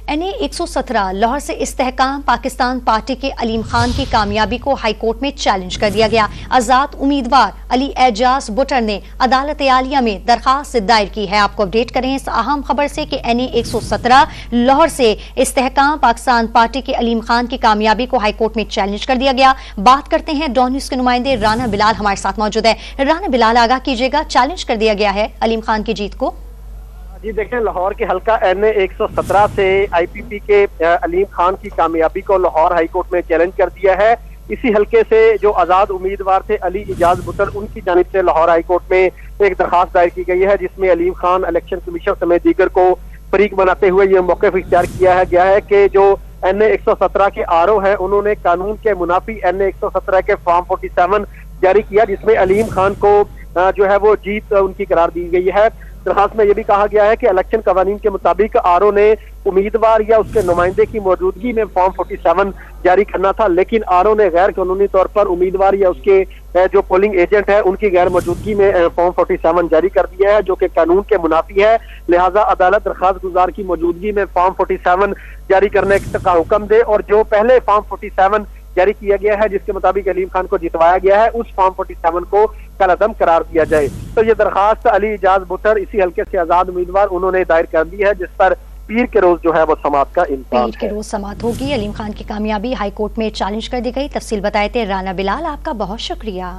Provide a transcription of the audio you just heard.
NA 117 Lahore से इस्तेहकाम Pakistan party के अलीम खान की कामयाबी को हाई कोर्ट में चैलेंज कर दिया गया। आजाद उम्मीदवार अली एजाज बुटर ने अदालत आलिया में दरखास्त दायर की है। आपको अपडेट करें इस अहम खबर से कि NA 117 लाहौर से इस्तेहकाम पाकिस्तान पार्टी के अलीम खान की कामयाबी को हाई कोर्ट में चैलेंज कर दिया गया। बात करते हैं डॉन न्यूज़ के नुमाइंदे राना बिलाल हमारे साथ मौजूद है। राना बिलाल, आगाह कीजिएगा, चैलेंज कर दिया गया है अलीम खान की जीत को। जी देखें, लाहौर के हल्का NA 117 से IPP के अलीम खान की कामयाबी को लाहौर हाई कोर्ट में चैलेंज कर दिया है। इसी हल्के से जो आजाद उम्मीदवार थे अली एजाज बुटर, उनकी जानिब से लाहौर हाई कोर्ट में एक दरखास्त दायर की गई है, जिसमें अलीम खान इलेक्शन कमीशन समेत दीगर को फरीक बनाते हुए ये मौक़िफ़ इख्तियार किया है गया है कि जो NA 117 के RO है, उन्होंने कानून के मुनाफी NA 117 के फॉर्म 47 जारी किया, जिसमें अलीम खान को जो है वो जीत उनकी करार दी गई है। दरखास्त में यह भी कहा गया है कि इलेक्शन कवानीन के मुताबिक RO ने उम्मीदवार या उसके नुमाइंदे की मौजूदगी में फॉर्म 47 जारी करना था, लेकिन RO ने गैर कानूनी तौर पर उम्मीदवार या उसके जो पोलिंग एजेंट है उनकी गैर मौजूदगी में फॉर्म 47 जारी कर दिया है, जो कि कानून के मुनाफी है। लिहाजा अदालत दरखास्त गुजार की मौजूदगी में फॉर्म 47 जारी करने का हुक्म दे और जो पहले फॉर्म 47 जारी किया गया है, जिसके मुताबिक अलीम खान को जितवाया गया है, उस फॉर्म 47 को कलअदम करार दिया जाए। तो ये दरखास्त अली एजाज बुटर, इसी हल्के से आजाद उम्मीदवार, उन्होंने दायर कर दी है, जिस पर पीर के रोज जो है वो समाअत का इम्कान है। पीर के रोज समाअत होगी। अलीम खान की कामयाबी हाई कोर्ट में चैलेंज कर दी गई। तफसील बताए थे राना बिलाल, आपका बहुत शुक्रिया।